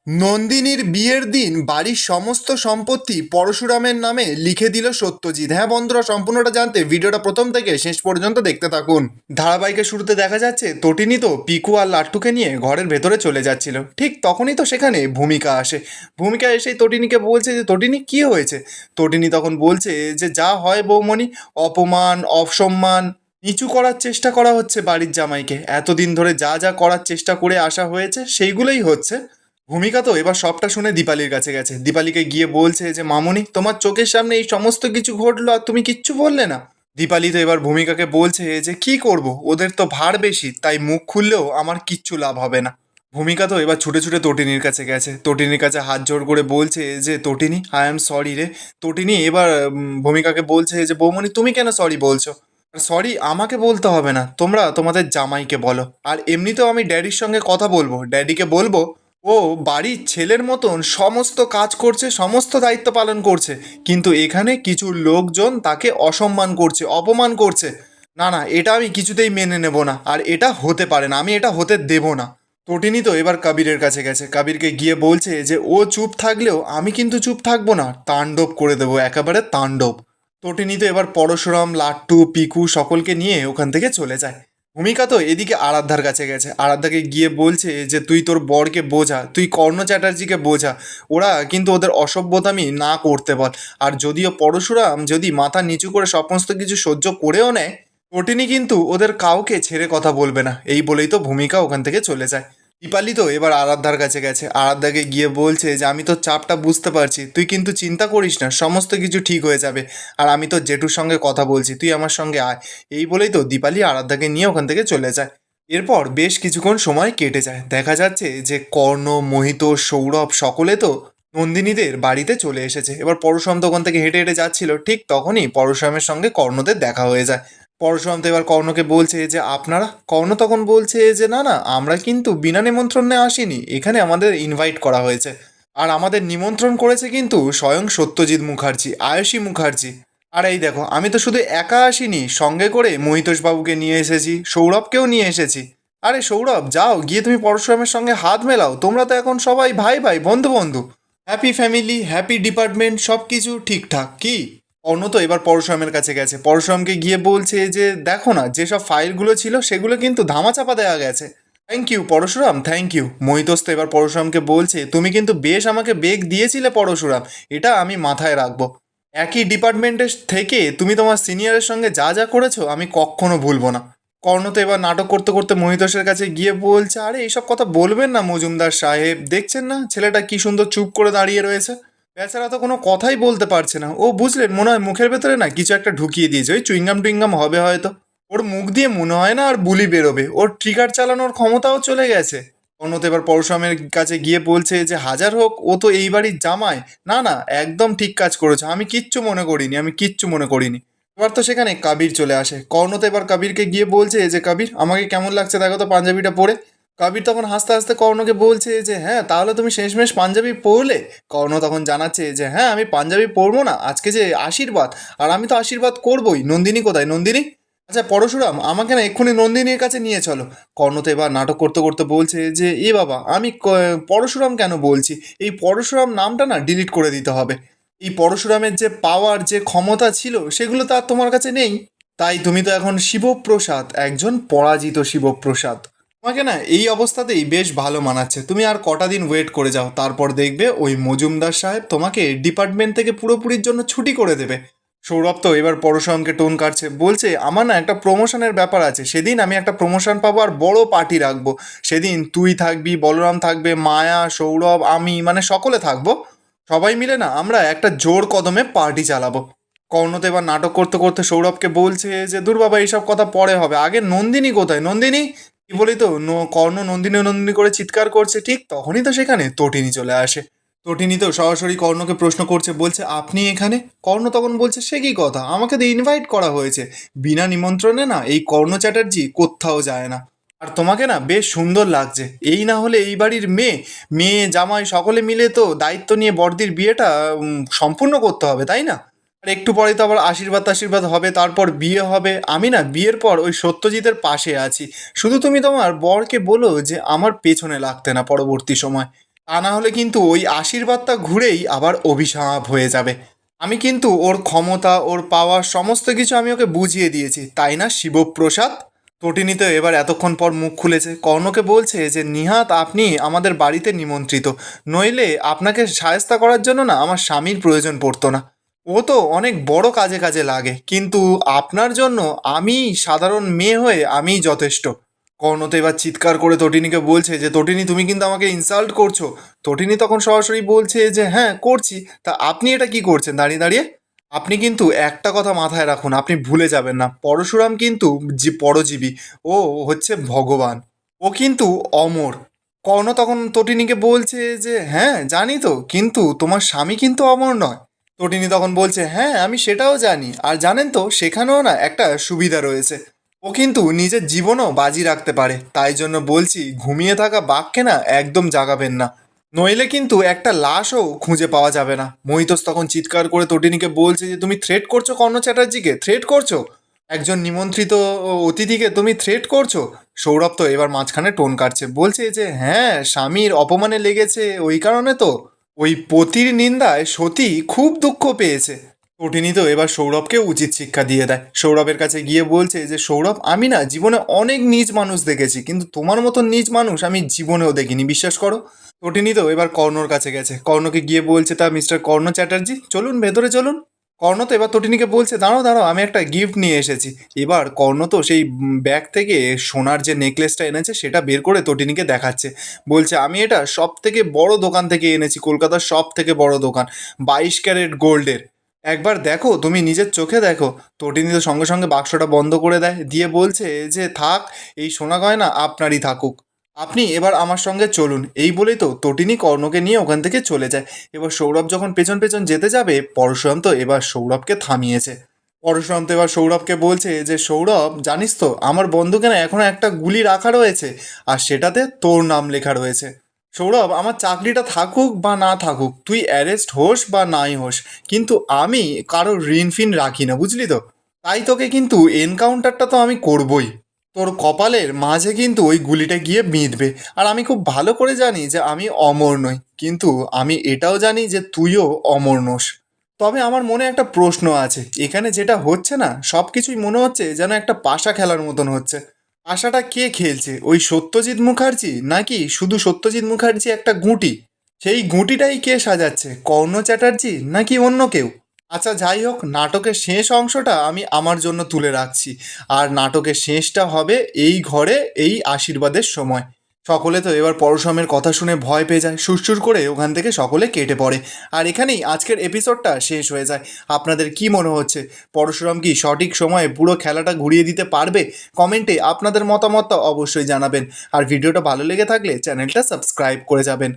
নন্দিনীর বিয়ের দিন বাড়ির সমস্ত সম্পত্তি পরশুরামের নামে লিখে দিল সত্যজিৎ। হ্যাঁ বন্ধুরা, সম্পূর্ণটা জানতে ভিডিওটা প্রথম থেকে শেষ পর্যন্ত দেখতে থাকুন। ধারাবাহিকের শুরুতে দেখা যাচ্ছে তটিনী তো পিকু আর লাট্টুকে নিয়ে ঘরের ভেতরে চলে যাচ্ছিল। ঠিক তখনই তো সেখানে ভূমিকা আসে। ভূমিকা এসেই তটিনীকে বলছে যে তটিনী কী হয়েছে। তটিনী তখন বলছে যে যা হয় বৌমণি, অপমান অসম্মান নিচু করার চেষ্টা করা হচ্ছে বাড়ির জামাইকে। এতদিন ধরে যা যা করার চেষ্টা করে আসা হয়েছে সেইগুলোই হচ্ছে। ভূমিকা তো এবার সবটা শুনে দীপালির কাছে গেছে। দীপালিকে গিয়ে বলছে যে মামুনি, তোমার চোখের সামনে এই সমস্ত কিছু ঘটলো আর তুমি কিচ্ছু বললে না। দীপালি তো এবার ভূমিকাকে বলছে যে কি করব, ওদের তো ভার বেশি, তাই মুখ খুললেও আমার কিচ্ছু লাভ হবে না। ভূমিকা তো এবার ছুটে ছুটে তটিনীর কাছে গেছে। তটিনীর কাছে হাত জোড় করে বলছে যে তটিনী, আই অ্যাম সরি রে। তটিনী এবার ভূমিকাকে বলছে যে বৌমণি, তুমি কেন সরি বলছো? সরি আমাকে বলতে হবে না, তোমরা তোমাদের জামাইকে বলো। আর এমনিতেও আমি ড্যাডির সঙ্গে কথা বলবো, ড্যাডিকে বলবো ও বাড়ির ছেলের মতন সমস্ত কাজ করছে, সমস্ত দায়িত্ব পালন করছে, কিন্তু এখানে কিছু লোকজন তাকে অসম্মান করছে, অপমান করছে। না না, এটা আমি কিছুতেই মেনে নেব না, আর এটা হতে পারে না, আমি এটা হতে দেব না। তটিনী তো এবার কবিরের কাছে গেছে। কবিরকে গিয়ে বলছে যে ও চুপ থাকলেও আমি কিন্তু চুপ থাকবো না, তাণ্ডব করে দেবো, একেবারে তাণ্ডব। তটিনী তো এবার পরশুরাম, লাট্টু, পিকু সকলকে নিয়ে ওখান থেকে চলে যায়। ভূমিকা তো এদিকে আরাধ্যার কাছে গেছে। আরাধ্যাকে গিয়ে বলছে যে তুই তোর বরকে বোঝা, তুই কর্ণ চ্যাটার্জিকে বোঝা, ওরা কিন্তু ওদের অসভ্যতামি না করতে বল। আর যদিও পরশুরাম যদি মাথা নিচু করে সমস্ত কিছু সহ্য করেও নেয়, তটিনী কিন্তু ওদের কাউকে ছেড়ে কথা বলবে না। এই বলেই তো ভূমিকা ওখান থেকে চলে যায়। দীপালি তো এবার আরাধ্যার কাছে গেছে। আরাধ্যাকে গিয়ে বলছে যে আমি তো চাপটা বুঝতে পারছি, তুই কিন্তু চিন্তা করিস না, সমস্ত কিছু ঠিক হয়ে যাবে। আর আমি তো জেঠুর সঙ্গে কথা বলছি, তুই আমার সঙ্গে আয়। এই বলেই তো দীপালি আরাধ্যাকে নিয়ে ওখান থেকে চলে যায়। এরপর বেশ কিছুক্ষণ সময় কেটে যায়। দেখা যাচ্ছে যে কর্ণ, মোহিত, সৌরভ সকলে তো নন্দিনীদের বাড়িতে চলে এসেছে। এবার পরশুরাম তো ওখান থেকে হেঁটে হেঁটে যাচ্ছিল। ঠিক তখনই পরশুরামের সঙ্গে কর্ণদের দেখা হয়ে যায়। পরশুরাম তো এবার কর্ণকে বলছে যে আপনারা। কর্ণ তখন বলছে যে না না, আমরা কিন্তু বিনা নিমন্ত্রণে আসিনি, এখানে আমাদের ইনভাইট করা হয়েছে। আর আমাদের নিমন্ত্রণ করেছে কিন্তু স্বয়ং সত্যজিৎ মুখার্জি, আয়ুষী মুখার্জি। আর এই দেখো, আমি তো শুধু একা আসিনি, সঙ্গে করে মহিতোষবাবুকে নিয়ে এসেছি, সৌরভকেও নিয়ে এসেছি। আরে সৌরভ, যাও গিয়ে তুমি পরশুরামের সঙ্গে হাত মেলাও, তোমরা তো এখন সবাই ভাই ভাই, বন্ধু বন্ধু। হ্যাপি ফ্যামিলি, হ্যাপি ডিপার্টমেন্ট, সব কিছু ঠিকঠাক কি? অন্য তো এবার পরশুরামের কাছে গেছে। পরশুরামকে গিয়ে বলছে যে দেখো না, যেসব ফাইলগুলো ছিল সেগুলো কিন্তু ধামাচাপা দেওয়া গেছে। Thank you Parashuram, thank you. Mohitosh তো এবার পরশুরামকে বলছে তুমি কিন্তু বেশ আমাকে বেগ দিয়েছিলে পরশুরাম, এটা আমি মাথায় রাখবো। একই ডিপার্টমেন্টের থেকে তুমি তোমার সিনিয়রের সঙ্গে যা যা করেছো আমি কখনো ভুলবো না। কর্ণ তো এবার নাটক করতে করতে মহিতোষের কাছে গিয়ে বলছে আরে এইসব কথা বলবেন না মজুমদার সাহেব, দেখছেন না ছেলেটা কি সুন্দর চুপ করে দাঁড়িয়ে রয়েছে। বেচারা তো কোনো কথাই বলতে পারছে না। ও বুঝলেন, মনে হয় মুখের ভেতরে না কিছু একটা ঢুকিয়ে দিয়েছে, ওই চুইংগাম টুইংগাম হবে হয়তো। ওর মুখ দিয়ে মনে হয় না আর বুলি বেরোবে, ওর ট্রিগার চালানোর ক্ষমতাও চলে গেছে। অন্যতে এবার পরশুরামের কাছে গিয়ে বলছে যে হাজার হোক ও তো এই বাড়ির জামাই। না না, একদম ঠিক কাজ করেছো, আমি কিচ্ছু মনে করিনি, আমি কিচ্ছু মনে করিনি। এবার তো সেখানে কাবির চলে আসে। কর্ণ তো এবার কাবিরকে গিয়ে বলছে যে কাবির, আমাকে কেমন লাগছে দেখো তো পাঞ্জাবিটা পরে। কবির তখন হাসতে হাসতে কর্ণকে বলছে যে হ্যাঁ তাহলে তুমি শেষমেশ পাঞ্জাবি পরলে। কর্ণ তখন জানাচ্ছে যে হ্যাঁ, আমি পাঞ্জাবি পরবো না, আজকে যে আশীর্বাদ, আর আমি তো আশীর্বাদ করবই। নন্দিনী কোথায়, নন্দিনী? আচ্ছা পরশুরাম, আমাকে না এক্ষুনি নন্দিনীর কাছে নিয়ে চলো। কর্ণ তো এবার নাটক করতে করতে বলছে যে এ বাবা, আমি পরশুরাম কেন বলছি, এই পরশুরাম নামটা না ডিলিট করে দিতে হবে। এই পরশুরামের যে পাওয়ার, যে ক্ষমতা ছিল, সেগুলো তো আর তোমার কাছে নেই। তাই তুমি তো এখন শিবপ্রসাদ, একজন পরাজিত শিবপ্রসাদ। তোমাকে না এই অবস্থাতেই বেশ ভালো মানাচ্ছে। তুমি আর কটা দিন ওয়েট করে যাও, তারপর দেখবে ওই মজুমদার সাহেব তোমাকে ডিপার্টমেন্ট থেকে পুরোপুরির জন্য ছুটি করে দেবে। সৌরভ তো এবার পরশুরামকে টোন কাটছে, বলছে আমার না একটা প্রমোশনের ব্যাপার আছে, সেদিন আমি একটা প্রমোশন পাবো আর বড় পার্টি রাখবো। সেদিন তুই থাকবি, বলরাম থাকবে, মায়া, সৌরভ, আমি, মানে সকলে থাকবো। সবাই মিলে না আমরা একটা জোর কদমে পার্টি চালাবো। কর্ণ তো এবার নাটক করতে করতে সৌরভকে বলছে যে দূর বাবা, এইসব কথা পরে হবে, আগে নন্দিনী কোথায়, নন্দিনী? কি বলি তো কর্ণ নন্দিনী নন্দিনী করে চিৎকার করছে। ঠিক তখনই তো সেখানে তটিনী চলে আসে। তটিনী তো সরাসরি কর্ণকে প্রশ্ন করছে, বলছে আপনি এখানে? কর্ণ তখন বলছে সে কি কথা, আমাকে তো ইনভাইট করা হয়েছে, বিনা নিমন্ত্রণে না এই কর্ণ চ্যাটার্জি কোথাও যায় না। আর তোমাকে না বেশ সুন্দর লাগছে, এই না হলে এই বাড়ির মেয়ে, মেয়ে জামাই সকলে মিলে তো দায়িত্ব নিয়ে বড়দির বিয়েটা সম্পূর্ণ করতে হবে, তাই না? আর একটু পরেই তো আবার আশীর্বাদ আশীর্বাদ হবে, তারপর বিয়ে হবে। আমি না বিয়ের পর ওই সত্যজিতের পাশে আছি, শুধু তুমি তোমার বরকে বলো যে আমার পেছনে লাগতে না পরবর্তী সময়। তা না হলে কিন্তু ওই আশীর্বাদটা ঘুরেই আবার অভিশাপ হয়ে যাবে। আমি কিন্তু ওর ক্ষমতা, ওর পাওয়ার সমস্ত কিছু আমি ওকে বুঝিয়ে দিয়েছি, তাই না শিবপ্রসাদ? তটিনী তো এবার এতক্ষণ পর মুখ খুলেছে, কর্ণকে বলছে যে নিহাত আপনি আমাদের বাড়িতে নিমন্ত্রিত, নইলে আপনাকে সায়স্তা করার জন্য না আমার স্বামীর প্রয়োজন পড়তো না। ও তো অনেক বড় কাজে কাজে লাগে, কিন্তু আপনার জন্য আমি সাধারণ মেয়ে হয়ে আমিই যথেষ্ট। কর্ণ তো এবার চিৎকার করে তটিনীকে বলছে যে তটিনী তুমি কিন্তু আমাকে ইনসাল্ট করছো। তটিনী তখন সরাসরি বলছে যে হ্যাঁ করছি, তা আপনি এটা কি করছেন দাঁড়িয়ে দাঁড়িয়ে? আপনি কিন্তু একটা কথা মাথায় রাখুন, আপনি ভুলে যাবেন না পরশুরাম কিন্তু পরজীবী, ও হচ্ছে ভগবান, ও কিন্তু অমর। কর্ণ তখন তটিনীকে বলছে যে হ্যাঁ জানি তো, কিন্তু তোমার স্বামী কিন্তু অমর নয়। তটিনী তখন বলছে হ্যাঁ আমি সেটাও জানি, আর জানেন তো সেখানেও না একটা সুবিধা রয়েছে, ও কিন্তু নিজের জীবনও বাজি রাখতে পারে, তাই জন্য বলছি ঘুমিয়ে থাকা বাঘকে না একদম জাগাবেন না, নইলে কিন্তু একটা লাশও খুঁজে পাওয়া যাবে না। মহিতোষ তখন চিৎকার করে তটিনীকে বলছে যে তুমি থ্রেট করছো কর্ণ চ্যাটার্জিকে, থ্রেট করছো একজন নিমন্ত্রিত অতিথিকে, তুমি থ্রেট করছো। সৌরভ তো এবার মাঝখানে টোন কাটছে, বলছে যে হ্যাঁ স্বামীর অপমানে লেগেছে ওই কারণে তো, ওই পতির নিন্দায় সতী খুব দুঃখ পেয়েছে। কঠিনই তো এবার সৌরভকে উচিত শিক্ষা দিয়ে দেয়, সৌরভের কাছে গিয়ে বলছে যে সৌরভ আমি না জীবনে অনেক নীচ মানুষ দেখেছি, কিন্তু তোমার মতন নীচ মানুষ আমি জীবনেও দেখিনি, বিশ্বাস করো। কঠিনই তো এবার কর্ণর কাছে গেছে, কর্ণকে গিয়ে বলছে তা মিস্টার কর্ণ চ্যাটার্জি চলুন ভেতরে চলুন। কর্ণ তো এবার তটিনীকে বলছে দাঁড়াও দাঁড়াও আমি একটা গিফট নিয়ে এসেছি। এবার কর্ণ তো সেই ব্যাগ থেকে সোনার যে নেকলেসটা এনেছে সেটা বের করে তটিনীকে দেখাচ্ছে, বলছে আমি এটা সব থেকে বড় দোকান থেকে এনেছি, কলকাতার সব থেকে বড় দোকান, 22 ক্যারেট গোল্ডের, একবার দেখো তুমি নিজের চোখে দেখো। তটিনী তো সঙ্গে সঙ্গে বাক্সটা বন্ধ করে দেয়, দিয়ে বলছে যে থাক এই সোনা গয়না আপনারই থাকুক, আপনি এবার আমার সঙ্গে চলুন। এই বলেই তো তটিনী কর্ণকে নিয়ে ওখান থেকে চলে যায়। এবার সৌরভ যখন পেছন পেছন যেতে যাবে, পরশুরাম তো এবার সৌরভকে থামিয়েছে। পরশুরাম তো এবার সৌরভকে বলছে যে সৌরভ জানিস তো আমার বন্দুকে না এখনো একটা গুলি রাখা রয়েছে, আর সেটাতে তোর নাম লেখা রয়েছে। সৌরভ আমার চাকরিটা থাকুক বা না থাকুক, তুই অ্যারেস্ট হোস বা নাই হোস, কিন্তু আমি কারোর ঋণ ফিন রাখি না, বুঝলি তো, তাই তোকে কিন্তু এনকাউন্টারটা তো আমি করবই। তোর কপালের মাঝে কিন্তু ওই গুলিটা গিয়ে বিঁধবে। আর আমি খুব ভালো করে জানি যে আমি অমর নই, কিন্তু আমি এটাও জানি যে তুইও অমর নোস। তবে আমার মনে একটা প্রশ্ন আছে, এখানে যেটা হচ্ছে না সব কিছুই মনে হচ্ছে যেন একটা পাশা খেলার মতন হচ্ছে। পাশাটা কে খেলছে, ওই সত্যজিৎ মুখার্জি, নাকি শুধু সত্যজিৎ মুখার্জি একটা গুঁটি? সেই গুঁটিটাই কে সাজাচ্ছে, কর্ণ চ্যাটার্জি নাকি অন্য কেউ? আচ্ছা যাই হোক, নাটকের শেষ অংশটা আমি আমার জন্য তুলে রাখছি, আর নাটকের শেষটা হবে এই ঘরে এই আশীর্বাদের সময়। সকলে তো এবার পরশুরামের কথা শুনে ভয় পেয়ে যায়, সুরসুর করে ওখান থেকে সকলে কেটে পড়ে। আর এখানেই আজকের এপিসোডটা শেষ হয়ে যায়। আপনাদের কি মনে হচ্ছে, পরশুরাম কি সঠিক সময়ে পুরো খেলাটা ঘুরিয়ে দিতে পারবে? কমেন্টে আপনাদের মতামতটা অবশ্যই জানাবেন, আর ভিডিওটা ভালো লেগে থাকলে চ্যানেলটা সাবস্ক্রাইব করে যাবেন।